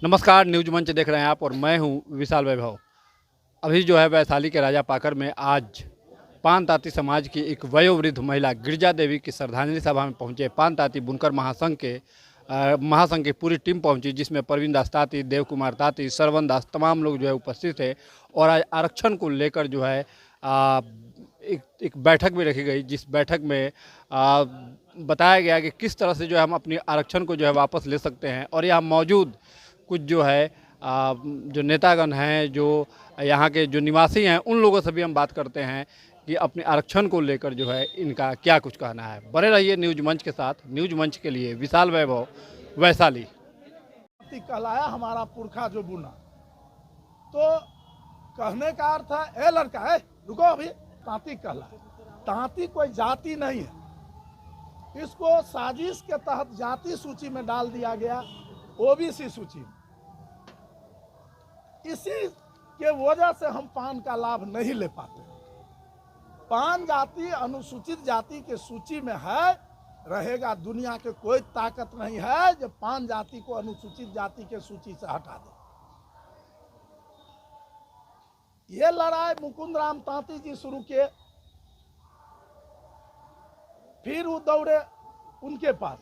नमस्कार, न्यूज मंच देख रहे हैं आप और मैं हूं विशाल वैभव। अभी जो है वैशाली के राजा पाकर में आज पान ताती समाज की एक वयोवृद्ध महिला गिरजा देवी की श्रद्धांजलि सभा में पहुंचे। पान ताती बुनकर महासंघ की पूरी टीम पहुंची, जिसमें प्रवीण दास ताती, देव कुमार ताती, सरवन दास, तमाम लोग जो है उपस्थित थे। और आज आरक्षण को लेकर जो है एक बैठक भी रखी गई, जिस बैठक में बताया गया कि किस तरह से जो है हम अपनी आरक्षण को जो है वापस ले सकते हैं। और यहाँ मौजूद कुछ जो है जो नेतागण हैं, जो यहाँ के जो निवासी हैं, उन लोगों से भी हम बात करते हैं कि अपने आरक्षण को लेकर जो है इनका क्या कुछ कहना है। बने रहिए न्यूज मंच के साथ। न्यूज मंच के लिए विशाल वैभव, वैशाली। कहलाया हमारा पुरखा जो बुना, तो कहने का अर्थ है ए लड़का है रुको, अभी तांती कहलाया। तांती कोई जाति नहीं है, इसको साजिश के तहत जाति सूची में डाल दिया गया, ओबीसी सूची में। इसी के वजह से हम पान का लाभ नहीं ले पाते। पान जाति अनुसूचित जाति के सूची में है, रहेगा। दुनिया के कोई ताकत नहीं है जो पान जाति को अनुसूचित जाति के सूची से हटा दे। ये लड़ाई मुकुंद राम तांती जी शुरू किए, फिर वो दौड़े उनके पास।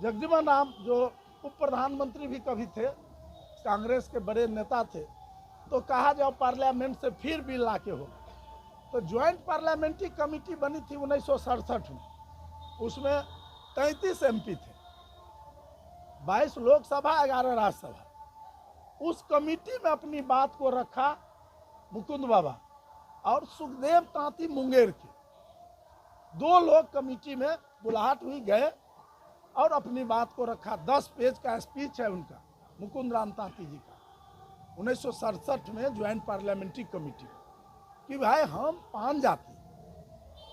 जगजीवन राम जो उप प्रधानमंत्री भी कभी थे, कांग्रेस के बड़े नेता थे, तो कहा जब पार्लियामेंट से फिर बिल लाके हो, तो ज्वाइंट पार्लियामेंट्री कमेटी बनी थी 1967 में। उसमें 33 एमपी थे, 22 लोकसभा, 11 राज्यसभा। उस कमेटी में अपनी बात को रखा मुकुंद बाबा और सुखदेव तांती मुंगेर के। दो लोग कमेटी में बुलाहट हुई, गए और अपनी बात को रखा। 10 पेज का स्पीच है उनका, मुकुंद राम तांती जी का, 1967 में ज्वाइंट पार्लियामेंट्री कमेटी, कि भाई हम पान जाति,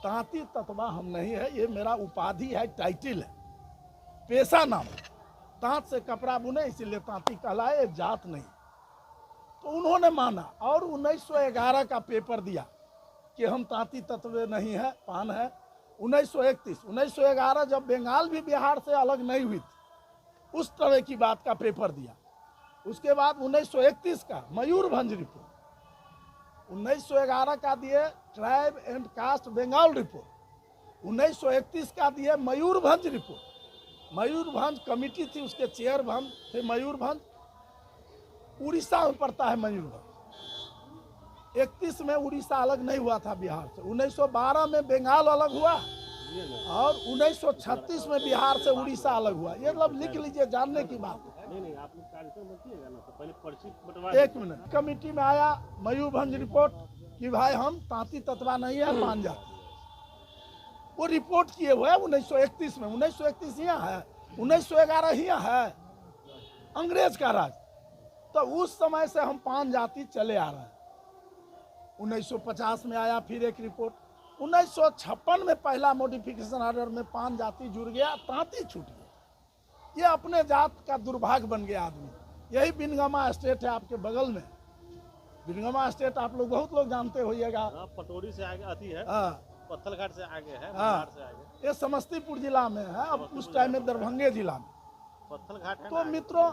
तांती तत्वा हम नहीं है, ये मेरा उपाधि है, टाइटिल है, पेशा नाम है। तांत से कपड़ा बुने इसीलिए तांती कहलाए, ये जात नहीं। तो उन्होंने माना और 1911 का पेपर दिया कि हम तांती तत्व नहीं है, पान है। 1911 जब बंगाल भी बिहार से अलग नहीं हुई थी, उस तरह की बात का पेपर दिया। उसके बाद 1931 का मयूरभंज रिपोर्ट, 1911 का दिए tribe and caste Bengal report, 1931 का दिए मयूरभंज रिपोर्ट। मयूरभंज कमेटी थी, उसके चेयरमैन थे मयूरभंज, उड़ीसा में पड़ता है मयूरभंज। 31 में उड़ीसा अलग नहीं हुआ था बिहार से, 1912 में बंगाल अलग हुआ और 1936 में बिहार से उड़ीसा अलग हुआ। ये मतलब लिख लीजिए, जानने की बात है। नहीं, आप तो पहले पर्ची बंटवा। एक मिनट, कमेटी में आया मयूरभंज रिपोर्ट कि भाई हम तांती तत्वा नहीं है, मान जाते। वो रिपोर्ट किए हुए 1931 में। 1931 यहाँ है, 1911 यहाँ है, अंग्रेज का राज। तो उस समय से हम पान जाति चले आ रहे हैं। 1950 में आया फिर एक रिपोर्ट। 1956 में पहला मॉडिफिकेशन ऑर्डर में पान जाति जुड़ गया, तांती छूट गया। ये अपने जात का दुर्भाग्य बन गया आदमी। यही बिनगमा स्टेट है आपके बगल में। बिनगमा स्टेट आप लोग बहुत लोग जानते होइएगा, पटोरी से आगे आती है, पत्थलघाट से आगे है, से आगे। ये समस्तीपुर जिला में है, अब उस टाइम में दरभंगे जिला में पत्थलघाट है। तो मित्रों,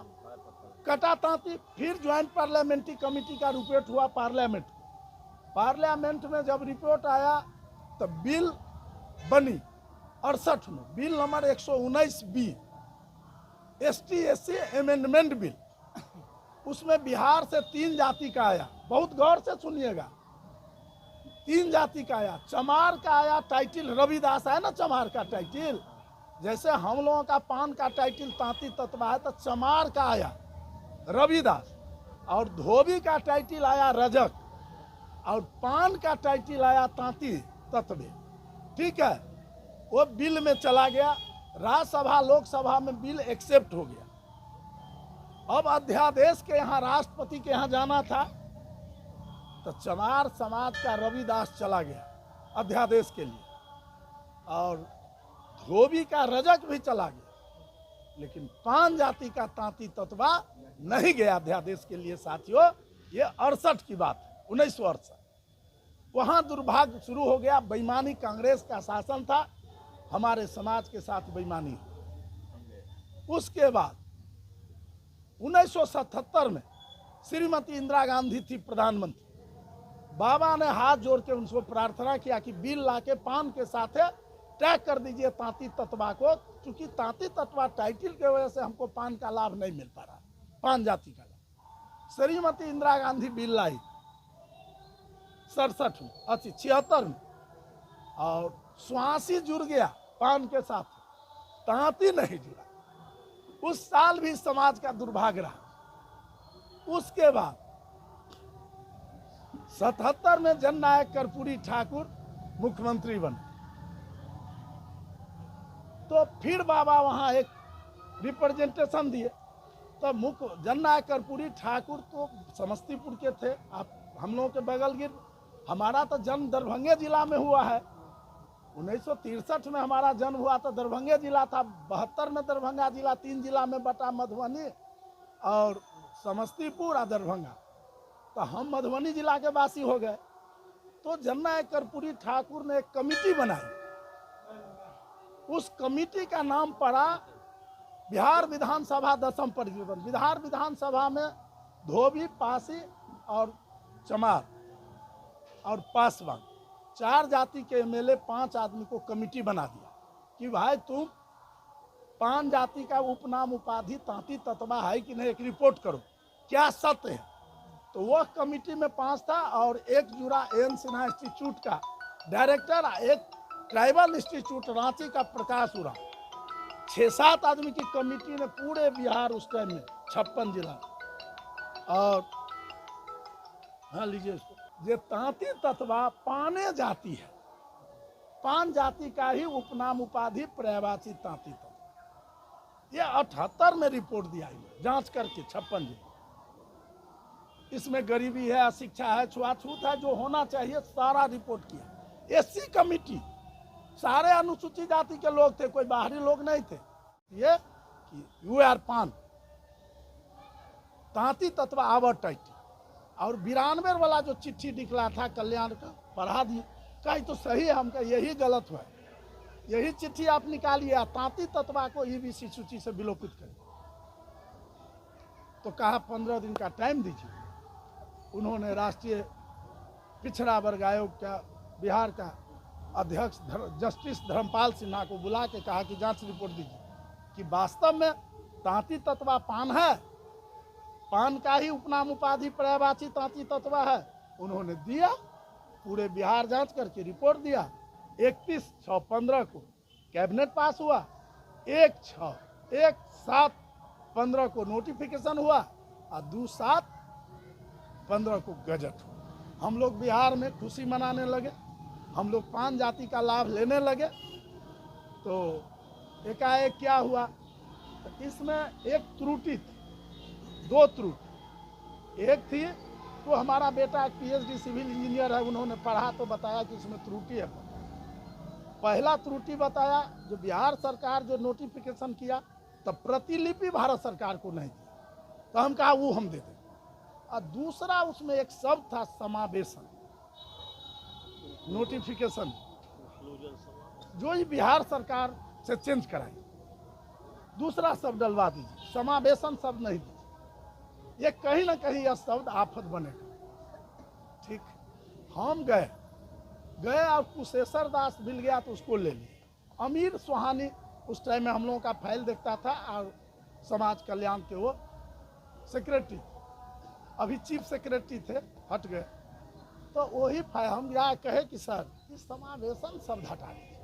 कटा तांती। फिर ज्वाइंट पार्लियामेंट्री कमेटी का रिपोर्ट हुआ पार्लियामेंट। पार्लियामेंट में जब रिपोर्ट आया तो बिल बनी 68 में, bill number 119B, ST/SC amendment bill. उसमें बिहार से 3 जाति का आया, बहुत गौर से सुनिएगा, 3 जाति का आया। चमार का आया टाइटिल, रविदास है ना चमार का टाइटिल, जैसे हम लोगों का पान का टाइटिल तांती तत्वा है, तो चमार का आया रविदास, और धोबी का टाइटिल आया रजक, और पान का टाइटिल आया तांती तत्वे। ठीक है, वो बिल में चला गया। राज्यसभा लोकसभा में बिल एक्सेप्ट हो गया। अब अध्यादेश के यहाँ, राष्ट्रपति के यहाँ जाना था, तो चमार समाज का रविदास चला गया अध्यादेश के लिए, और धोबी का रजक भी चला गया, लेकिन पान जाति का तांती तत्वा नहीं गया अध्यादेश के लिए। साथियों, ये 68 की बात है, 1968। वहाँ दुर्भाग्य शुरू हो गया, बेईमानी। कांग्रेस का शासन था, हमारे समाज के साथ बेईमानी। उसके बाद 1977 में श्रीमती इंदिरा गांधी थी प्रधानमंत्री। बाबा ने हाथ जोड़ के उनको प्रार्थना किया कि बिल लाके पान के साथ टैग कर दीजिए तांती तत्वा को, क्योंकि तांती तत्वा टाइटल के वजह से हमको पान का लाभ नहीं मिल पा रहा, पान जाति का लाभ। श्रीमती इंदिरा गांधी बिल लाई 67 में, 76 में, और स्वासी जुड़ गया पान के साथ, तांती नहीं जुड़ा। उस साल भी समाज का दुर्भाग्य रहा। उसके बाद 77 में जननायक कर्पूरी ठाकुर मुख्यमंत्री बने, तो फिर बाबा वहां एक रिप्रेजेंटेशन दिए। तो मुख्य जननायक कर्पूरी ठाकुर तो समस्तीपुर के थे, आप हम लोगों के बगल गिर। हमारा तो जन्म दरभंगे जिला में हुआ है। 1963 में हमारा जन्म हुआ तो दरभंगे जिला था। 72 में दरभंगा जिला 3 जिला में बटा, मधुबनी और समस्तीपुर और दरभंगा। तो हम मधुबनी जिला के वासी हो गए। तो जननायक कर्पूरी ठाकुर ने एक कमेटी बनाई। उस कमेटी का नाम पड़ा बिहार विधानसभा 10वीं परिवर्तन। बिहार विधानसभा में धोबी, पासी और चमार और पासवान 4 जाति के एमएलए 5 आदमी को कमेटी बना दिया कि भाई तुम 5 जाति का उपनाम उपाधि तांती तत्वा है कि नहीं, एक रिपोर्ट करो, क्या सत्य है। तो वह कमेटी में 5 था और एक जुड़ा एन सिन्हा इंस्टीट्यूट का डायरेक्टर, एक ट्राइबल इंस्टीट्यूट रांची का प्रकाश उरा। 6-7 आदमी की कमेटी ने पूरे बिहार उस टाइम में 56 जिला और हाँ लीजिए इसको, ये तांती तत्वा पाने जाति है, 5 जाति का ही उपनाम उपाधि पर्यायवाची तांती तत्वा। ये 78 में रिपोर्ट दिया जांच करके 56 जिला। इसमें गरीबी है, अशिक्षा है, छुआछूत है, जो होना चाहिए सारा रिपोर्ट किया। एससी कमेटी सारे अनुसूचित जाति के लोग थे, कोई बाहरी लोग नहीं थे। ये यू आर पान तांती तत्वा आवर टाइटल। और 92 वाला जो चिट्ठी निकला था कल्याण का, पढ़ा दिए, कहीं तो सही है, हमका यही गलत हुआ, यही चिट्ठी आप निकालिए, तांती तत्वा को ईबीसी सूची से विलोपित करें। तो कहा 15 दिन का टाइम दीजिए। उन्होंने राष्ट्रीय पिछड़ा वर्ग आयोग का बिहार का अध्यक्ष जस्टिस धर्मपाल सिन्हा को बुला के कहा कि जांच रिपोर्ट दीजिए कि वास्तव में तांती तत्वा पान है, पान का ही उपनाम उपाधि पर्यायवाची तांती तत्वा है। उन्होंने दिया, पूरे बिहार जांच करके रिपोर्ट दिया। 31/6/15 को कैबिनेट पास हुआ, 1/7/15 को नोटिफिकेशन हुआ और 2/7/15 को गजट हुआ। हम लोग बिहार में खुशी मनाने लगे, हम लोग 5 जाति का लाभ लेने लगे। तो एकाएक क्या हुआ, तो इसमें एक त्रुटि थी, 2 त्रुटि। एक थी तो हमारा बेटा पीएचडी सिविल इंजीनियर है, उन्होंने पढ़ा तो बताया कि इसमें त्रुटि है। पहला त्रुटि बताया, जो बिहार सरकार जो नोटिफिकेशन किया तब प्रतिलिपि भारत सरकार को नहीं दी, तो हम कहा वो हम दे दें। और दूसरा उसमें एक शब्द था समावेशन, नोटिफिकेशन जो ही बिहार सरकार से चेंज कराई, दूसरा शब्द डलवा दीजिए, समावेशन शब्द नहीं दीजिए। ये कहीं ना कहीं यह शब्द आफत बनेगा। ठीक, हम गए और कुशेश्वर दास मिल गया तो उसको ले लिए। अमीर सुहानी उस टाइम में हम लोगों का फाइल देखता था और समाज कल्याण के वो सेक्रेटरी, अभी चीफ सेक्रेटरी थे, हट गए। तो वही फाइल हम यहाँ कहे कि सर इस समावेशन शब्द हटा दीजिए।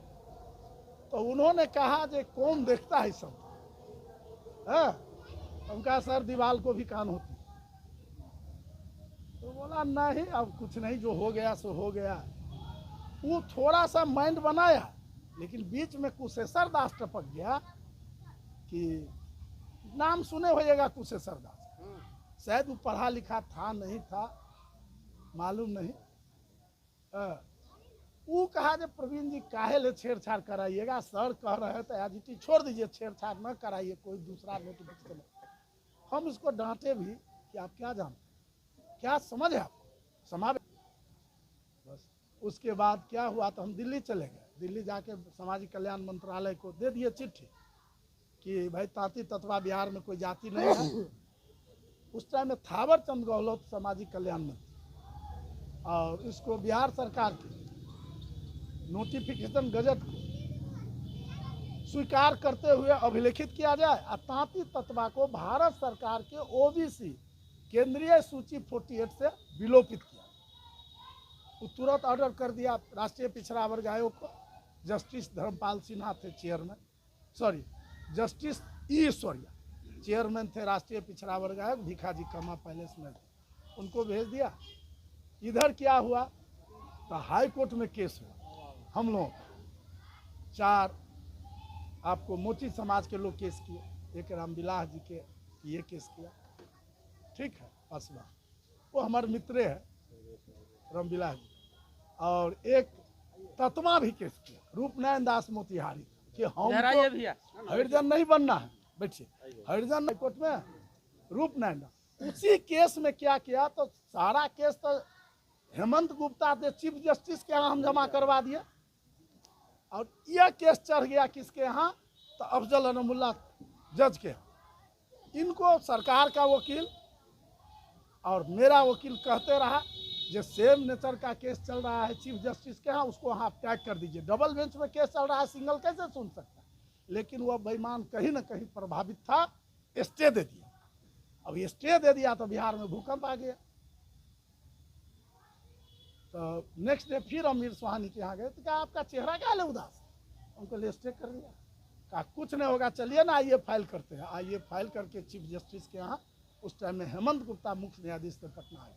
तो उन्होंने कहा जे कौन देखता है शब्द है, उनका सर दीवाल को भी कान होती। तो बोला नहीं, अब कुछ नहीं, जो हो गया सो हो गया। वो थोड़ा सा माइंड बनाया, लेकिन बीच में कुशेश्वर दास टपक गया कि नाम सुने होइएगा कुशेश्वर दास, शायद वो पढ़ा लिखा था नहीं था मालूम नहीं। वो कहा जब प्रवीण जी काहे ले छेड़छाड़ कराइएगा, सर कह रहे हैं तो एजिटी छोड़ दीजिए, छेड़छाड़ न कराइए, कोई दूसरा नोटिफिकेशन। हम इसको डांटे भी कि आप क्या जानते, क्या समझ है आप समावेश। बस उसके बाद क्या हुआ, तो हम दिल्ली चले गए। दिल्ली जाके सामाजिक कल्याण मंत्रालय को दे दिए चिट्ठी कि भाई तांती तत्वा बिहार में कोई जाति नहीं है, उस टाइम में थावर चंद गहलोत सामाजिक कल्याण मंत्री, और इसको बिहार सरकार की नोटिफिकेशन गजट को स्वीकार करते हुए अभिलेखित किया जाए और तांती तत्वा को भारत सरकार के ओबीसी केंद्रीय सूची 48 से विलोपित किया। तो तुरंत ऑर्डर कर दिया राष्ट्रीय पिछड़ा वर्ग आयोग को। जस्टिस धर्मपाल सिन्हा थे chairman, sorry justice Ishwariya chairman थे राष्ट्रीय पिछड़ा वर्ग आयोग, भिखाजी कमा पैलेस में थे, उनको भेज दिया। इधर क्या हुआ तो हाई कोर्ट में केस हुआ। हम लोग 4 आपको मोची समाज के लोग केस किए, एक रामविलास जी के ये केस किया, ठीक है पासवान, वो हमारे मित्र है रामविलास जी, और एक तत्वा भी केस किया रूपनारायण दास मोतिहारी कि हमको हरिजन नहीं बनना है, बैठिए हरिजन कोर्ट में रूपनारायण दास। उसी केस में क्या किया तो सारा केस तो हेमंत गुप्ता थे चीफ जस्टिस के यहाँ हम जमा करवा दिए, और यह केस चढ़ गया किसके यहाँ तो अफजल अनमुल्ला जज के। इनको सरकार का वकील और मेरा वकील कहते रहा जो सेम नेचर का केस चल रहा है चीफ जस्टिस के यहाँ, उसको वहाँ टैग कर दीजिए, डबल बेंच में केस चल रहा है, सिंगल कैसे सुन सकता है। लेकिन वह बेईमान कहीं ना कहीं प्रभावित था, स्टे दे दिया। अब ये स्टे दे दिया तो बिहार में भूकंप आ गया। तो नेक्स्ट डे फिर अमीर सुहानी के यहाँ गए तो क्या आपका चेहरा क्या है उदास, उनको ले स्टे कर दिया। कहा कुछ नहीं होगा, चलिए ना आइए फाइल करते हैं। आइए फाइल करके चीफ जस्टिस के यहाँ, उस टाइम में हेमंत गुप्ता मुख्य न्यायाधीश थे पटना आए,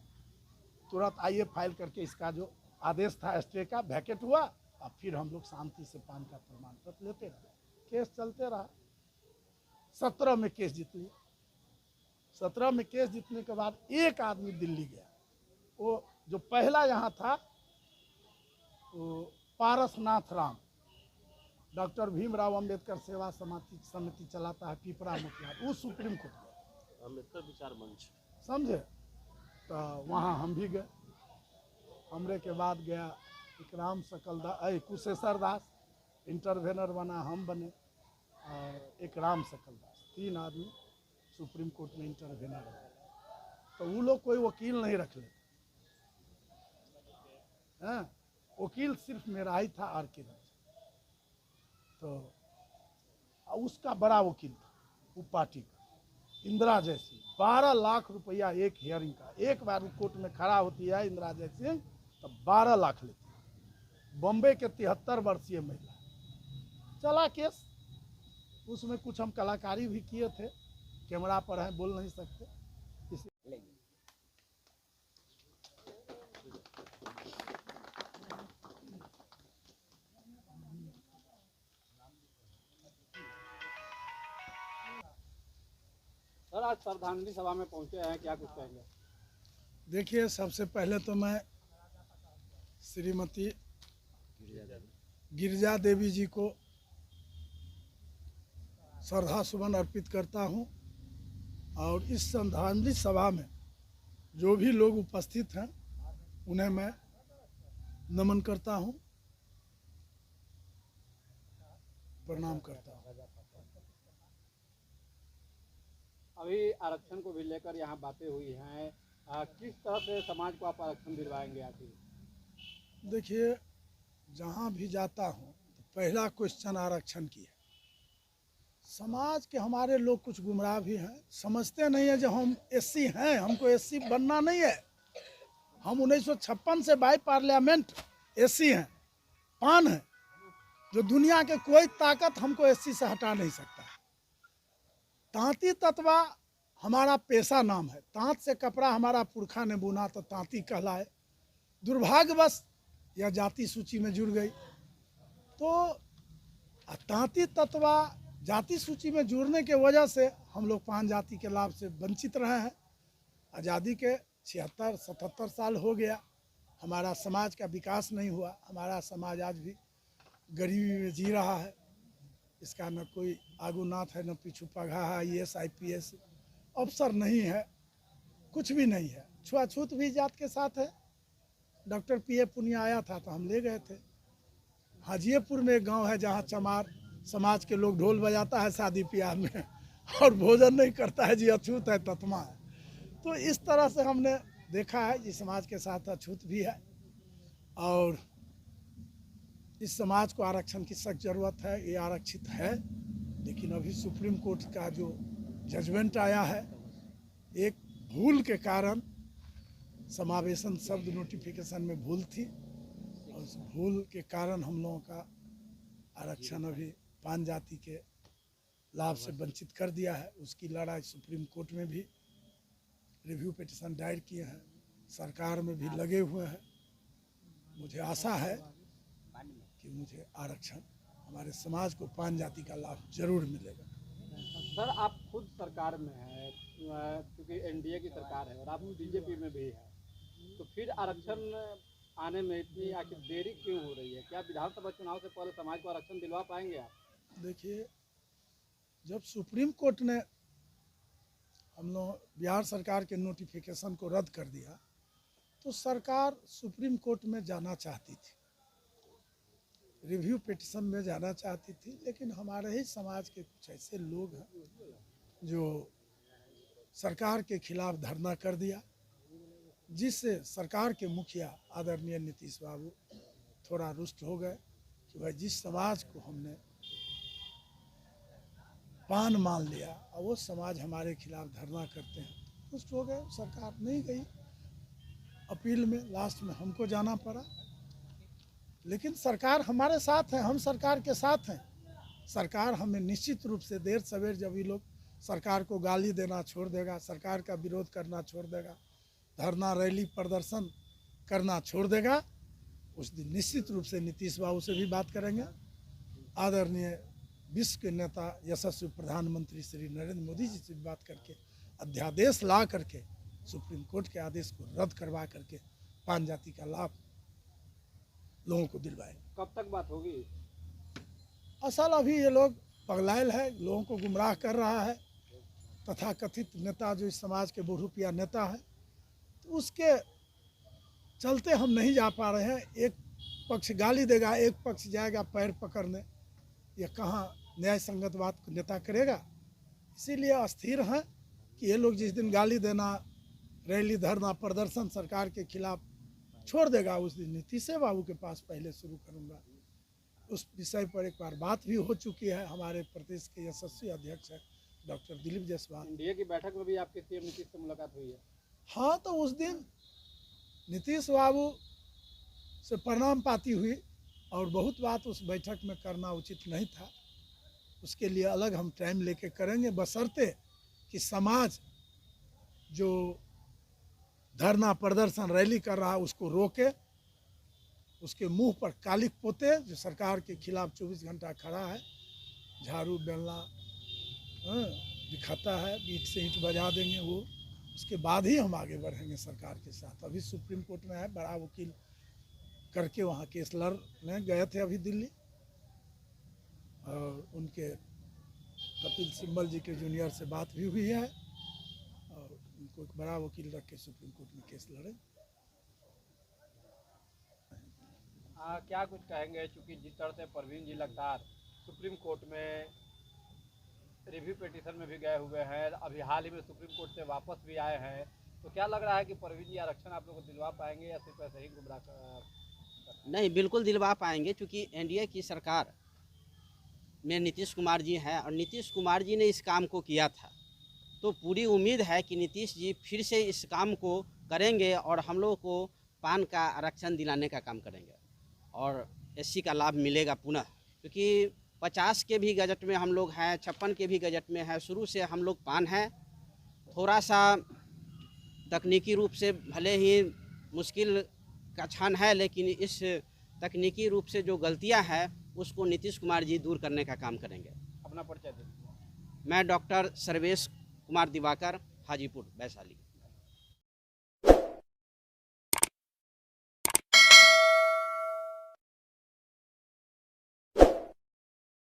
तुरंत आइए फाइल करके इसका जो आदेश था स्टे का वैकेट हुआ, और फिर हम लोग शांति से पान का प्रमाण पत्र लेते रहे। केस चलते रहा, 17 में केस जीत लिया। 17 में केस जीतने के बाद एक आदमी दिल्ली गया, वो जो पहला यहाँ था वो पारसनाथ राम, डॉक्टर भीमराव अंबेडकर सेवा समिति चलाता है पिपरा मोतिहारी, वो सुप्रीम कोर्ट गया, अम्बेडकर विचार मंच, समझे। तो वहाँ हम भी गए। हमरे के बाद गया इकराम सकलदास, कुशेश्वर दास इंटरवेनर बना, हम बने, और एक राम सकलदास, 3 आदमी सुप्रीम कोर्ट में इंटरवेनर बने। तो वो लोग कोई वकील नहीं रख ले, वकील सिर्फ मेरा ही था आर के राज। तो उसका बड़ा वकील था वो पार्टी का, इंदिरा जयसिंह, 12 लाख रुपया एक हियरिंग का। एक बार कोर्ट में खड़ा होती है इंदिरा जयसिंह तो 12 लाख लेती है। बॉम्बे के 73 वर्षीय महिला, चला केस। उसमें कुछ हम कलाकारी भी किए थे, कैमरा पर है बोल नहीं सकते। सर आज श्रद्धांजलि सभा में पहुंचे हैं, क्या कुछ कहेंगे? देखिए सबसे पहले तो मैं श्रीमती गिरिजा देवी जी को श्रद्धा सुमन अर्पित करता हूं, और इस श्रद्धांजलि सभा में जो भी लोग उपस्थित हैं उन्हें मैं नमन करता हूं, प्रणाम करता हूं। अभी आरक्षण को भी लेकर यहाँ बातें हुई हैं, किस तरह से समाज को आप आरक्षण दिलवाएंगे आखिर? देखिए जहाँ भी जाता हूँ तो पहला क्वेश्चन आरक्षण की है। समाज के हमारे लोग कुछ गुमराह भी हैं, समझते नहीं है जो हम एससी हैं, हमको एससी बनना नहीं है। हम 1956 से बाई पार्लियामेंट एससी हैं, पान है, जो दुनिया के कोई ताकत हमको एससी से हटा नहीं सकता। तांती तत्वा हमारा पेशा नाम है, तांत से कपड़ा हमारा पुरखा ने बुना तो तांती कहलाए। दुर्भाग्यवश यह जाति सूची में जुड़ गई, तो तांती तत्वा जाति सूची में जुड़ने के वजह से हम लोग 5 जाति के लाभ से वंचित रहे हैं। आज़ादी के 76-77 साल हो गया, हमारा समाज का विकास नहीं हुआ। हमारा समाज आज भी गरीबी में जी रहा है, इसका न कोई आगू नाथ है, न पीछू पगा है। IAS IPS अफसर नहीं है, कुछ भी नहीं है। छुआछूत भी जात के साथ है। डॉक्टर PA पुनिया आया था तो हम ले गए थे। हाजीपुर में एक गांव है जहां चमार समाज के लोग ढोल बजाता है शादी ब्याह में और भोजन नहीं करता है जी, अछूत है, तत्मा है। तो इस तरह से हमने देखा है कि समाज के साथ अछूत भी है और इस समाज को आरक्षण की सख्त ज़रूरत है। ये आरक्षित है, लेकिन अभी सुप्रीम कोर्ट का जो जजमेंट आया है, एक भूल के कारण समावेशन शब्द नोटिफिकेशन में भूल थी और उस भूल के कारण हम लोगों का आरक्षण अभी 5 जाति के लाभ से वंचित कर दिया है। उसकी लड़ाई सुप्रीम कोर्ट में भी रिव्यू पिटीशन दायर किए हैं, सरकार में भी लगे हुए हैं। मुझे आशा है कि मुझे आरक्षण, हमारे समाज को 5 जाति का लाभ जरूर मिलेगा। सर, आप खुद सरकार में हैं, क्योंकि एनडीए की सरकार है और आप बीजेपी में भी है, तो फिर आरक्षण आने में इतनी आखिर देरी क्यों हो रही है? क्या विधानसभा चुनाव से पहले समाज को आरक्षण दिलवा पाएंगे आप? देखिए, जब सुप्रीम कोर्ट ने हम लोग बिहार सरकार के नोटिफिकेशन को रद्द कर दिया, तो सरकार सुप्रीम कोर्ट में जाना चाहती थी, रिव्यू पिटीशन में जाना चाहती थी, लेकिन हमारे ही समाज के कुछ ऐसे लोग हैं जो सरकार के खिलाफ धरना कर दिया, जिससे सरकार के मुखिया आदरणीय नीतीश बाबू थोड़ा रुष्ट हो गए कि भाई जिस समाज को हमने पान मान लिया और वो समाज हमारे खिलाफ धरना करते हैं, रुष्ट हो गए। सरकार नहीं गई अपील में, लास्ट में हमको जाना पड़ा, लेकिन सरकार हमारे साथ है, हम सरकार के साथ हैं। सरकार हमें निश्चित रूप से देर सवेर जब ये लोग सरकार को गाली देना छोड़ देगा, सरकार का विरोध करना छोड़ देगा, धरना रैली प्रदर्शन करना छोड़ देगा, उस दिन निश्चित रूप से नीतीश बाबू से भी बात करेंगे, आदरणीय विश्व के नेता यशस्वी प्रधानमंत्री श्री नरेंद्र मोदी जी से भी बात करके अध्यादेश ला करके सुप्रीम कोर्ट के आदेश को रद्द करवा करके 5 जाति का लाभ लोगों को दिलवाए। कब तक बात होगी? असल अभी ये लोग पगलायल है, लोगों को गुमराह कर रहा है। तथाकथित नेता जो इस समाज के बहुरूपिया नेता है, उसके चलते हम नहीं जा पा रहे हैं। एक पक्ष गाली देगा, एक पक्ष जाएगा पैर पकड़ने, ये कहाँ न्याय संगत बात को नेता करेगा। इसीलिए अस्थिर हैं कि ये लोग जिस दिन गाली देना, रैली धरना प्रदर्शन सरकार के खिलाफ छोड़ देगा, उस दिन नीतीश बाबू के पास पहले शुरू करूंगा। उस विषय पर एक बार बात भी हो चुकी है। हमारे प्रदेश के यशस्वी अध्यक्ष है डॉक्टर दिलीप जायसवाल, एनडीए की बैठक में भी आपके सीएम नीतीश से मुलाकात हुई है? हाँ, तो उस दिन नीतीश बाबू से प्रणाम पाती हुई और बहुत बात उस बैठक में करना उचित नहीं था। उसके लिए अलग हम टाइम लेके करेंगे, बशर्ते कि समाज जो धरना प्रदर्शन रैली कर रहा है उसको रोके, उसके मुंह पर कालिक पोते। जो सरकार के खिलाफ 24 घंटा खड़ा है, झाड़ू बेलना दिखाता है, ईंट से ईंट बजा देंगे वो, उसके बाद ही हम आगे बढ़ेंगे सरकार के साथ। अभी सुप्रीम कोर्ट में है, बड़ा वकील करके वहाँ केस लड़ने गए थे अभी दिल्ली, और उनके कपिल सिब्बल जी के जूनियर से बात भी हुई है और उनको एक बड़ा वकील रख के सुप्रीम कोर्ट में केस लड़े। क्या कुछ कहेंगे, चूँकि जिस तरह से परवीन जी लगातार सुप्रीम कोर्ट में रिव्यू पिटीशन में भी गए हुए हैं, अभी हाल ही में सुप्रीम कोर्ट से वापस भी आए हैं, तो क्या लग रहा है कि परवीन जी आरक्षण आप लोग को दिलवा पाएंगे या सिर्फ ऐसे ही गुमराह? नहीं, बिल्कुल दिलवा पाएंगे, क्योंकि एनडीए की सरकार में नीतीश कुमार जी हैं और नीतीश कुमार जी ने इस काम को किया था, तो पूरी उम्मीद है कि नीतीश जी फिर से इस काम को करेंगे और हम लोगों को पान का आरक्षण दिलाने का काम करेंगे और एससी का लाभ मिलेगा पुनः। क्योंकि 50 के भी गजट में हम लोग हैं, 56 के भी गजट में है, शुरू से हम लोग पान हैं। थोड़ा सा तकनीकी रूप से भले ही मुश्किल का क्षण है, लेकिन इस तकनीकी रूप से जो गलतियां हैं उसको नीतीश कुमार जी दूर करने का काम करेंगे। अपना परिचय दें। मैं डॉक्टर सर्वेश कुमार दिवाकर, हाजीपुर, वैशाली।